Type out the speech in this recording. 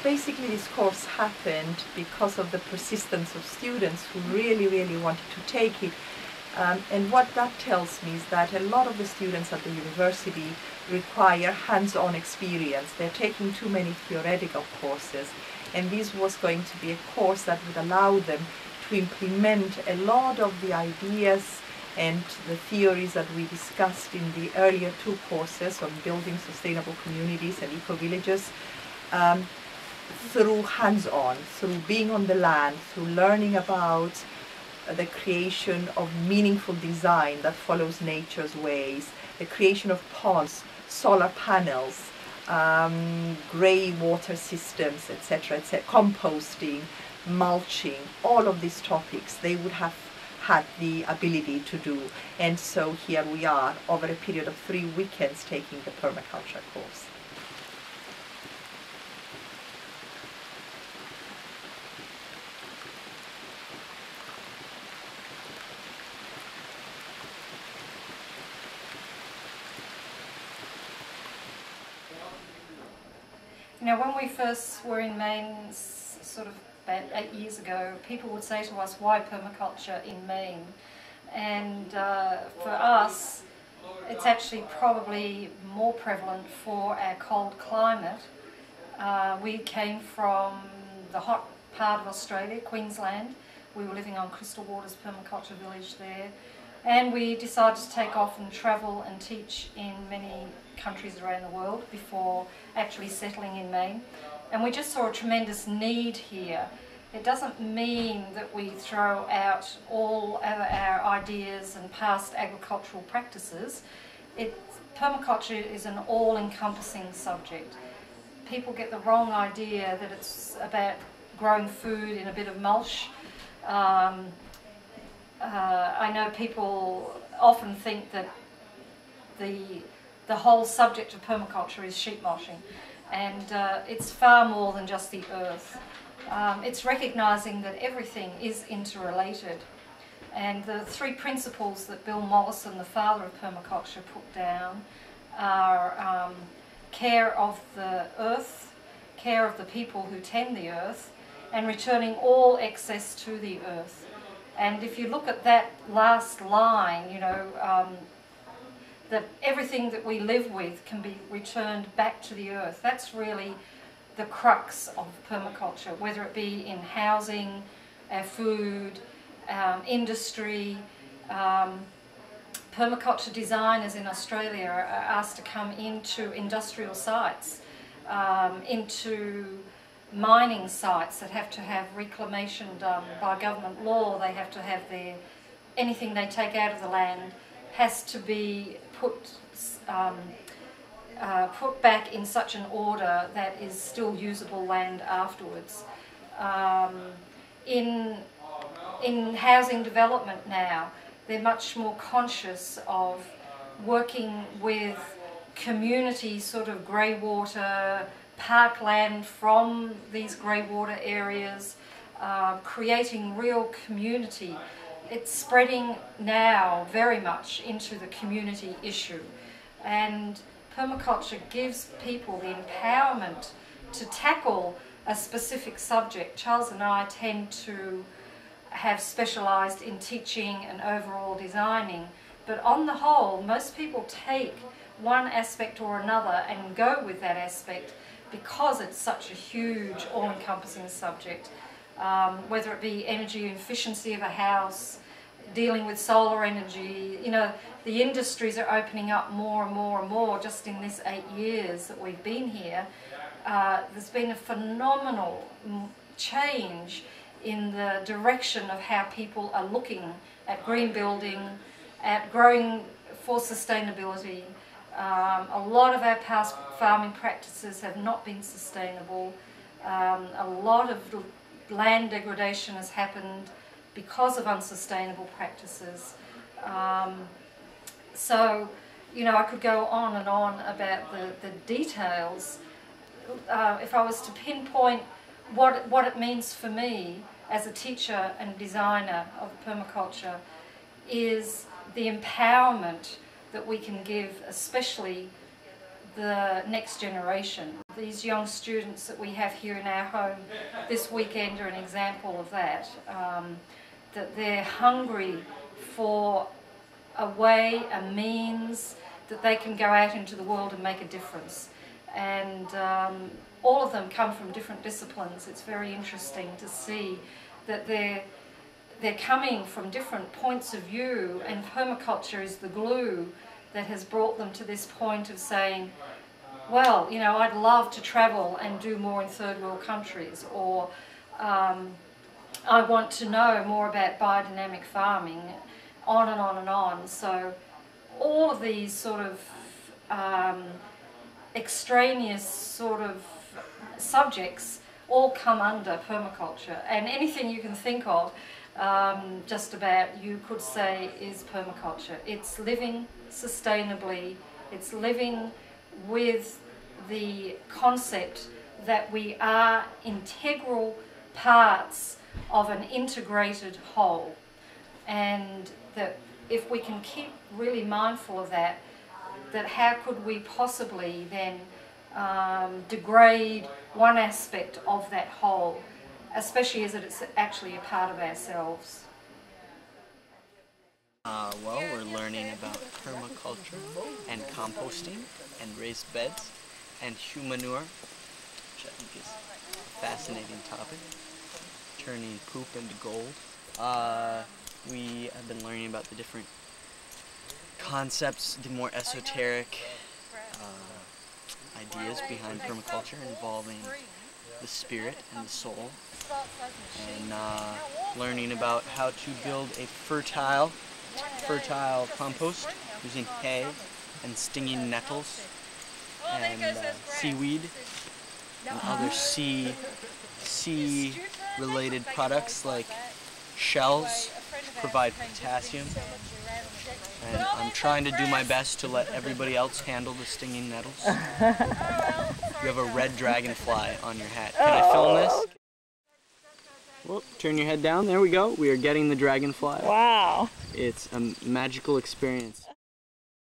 basically this course happened because of the persistence of students who really wanted to take it. And what that tells me is that a lot of the students at the university require hands-on experience. They're taking too many theoretical courses, and this was going to be a course that would allow them to implement a lot of the ideas and the theories that we discussed in the earlier two courses on building sustainable communities and eco-villages through hands-on, through being on the land, through learning about the creation of meaningful design that follows nature's ways, the creation of ponds, solar panels, grey water systems, etc., composting, mulching, all of these topics they would have had the ability to do. And so here we are over a period of 3 weekends taking the permaculture course. You know, when we first were in Maine, sort of about 8 years ago, people would say to us, why permaculture in Maine? And for us, it's actually probably more prevalent for our cold climate. We came from the hot part of Australia, Queensland. We were living on Crystal Waters Permaculture Village there. And we decided to take off and travel and teach in many countries around the world before actually settling in Maine. And we just saw a tremendous need here. It doesn't mean that we throw out all of our ideas and past agricultural practices. Permaculture is an all-encompassing subject. People get the wrong idea that it's about growing food in a bit of mulch. I know people often think that the whole subject of permaculture is sheep mulching, and it's far more than just the earth. It's recognising that everything is interrelated, and the 3 principles that Bill Mollison, the father of permaculture, put down are care of the earth, care of the people who tend the earth, and returning all excess to the earth. And if you look at that last line, you know, that everything that we live with can be returned back to the earth. That's really the crux of permaculture, whether it be in housing, food, industry. Permaculture designers in Australia are asked to come into industrial sites, into mining sites that have to have reclamation done by government law. They have to have anything they take out of the land has to be put back in such an order that is still usable land afterwards. In housing development now, they're much more conscious of working with community sort of grey water, parkland from these grey water areas, creating real community. It's spreading now very much into the community issue, and permaculture gives people the empowerment to tackle a specific subject. Charles and I tend to have specialised in teaching and overall designing, but on the whole most people take one aspect or another and go with that aspect because it's such a huge all-encompassing subject, whether it be energy efficiency of a house, dealing with solar energy. You know, the industries are opening up more and more and more. Just in this 8 years that we've been here, there's been a phenomenal change in the direction of how people are looking at green building, at growing for sustainability. A lot of our past farming practices have not been sustainable. A lot of land degradation has happened because of unsustainable practices. So, you know, I could go on and on about the details. If I was to pinpoint what it means for me as a teacher and designer of permaculture, is the empowerment that we can give, especially the next generation. These young students that we have here in our home this weekend are an example of that, that they're hungry for a way, a means that they can go out into the world and make a difference. And all of them come from different disciplines. It's very interesting to see that they're coming from different points of view, and permaculture is the glue that has brought them to this point of saying, well, you know, I'd love to travel and do more in third world countries, or I want to know more about biodynamic farming, on and on and on. So all of these sort of extraneous sort of subjects all come under permaculture, and anything you can think of just about, you could say, is permaculture. It's living sustainably, it's living with the concept that we are integral parts of an integrated whole, and that if we can keep really mindful of that, that how could we possibly then degrade one aspect of that whole, especially as it's actually a part of ourselves. Well, we're learning about permaculture and composting and raised beds and human manure, which I think is a fascinating topic, turning poop into gold. We have been learning about the different concepts, the more esoteric ideas behind permaculture involving the spirit and the soul, and learning about how to build a fertile compost using hay and stinging nettles and seaweed and other sea related products like shells provide potassium, and I'm trying to do my best to let everybody else handle the stinging nettles. You have a red dragonfly on your hat. Can I film this? Well, turn your head down. There we go. We are getting the dragonfly. Wow. It's a magical experience.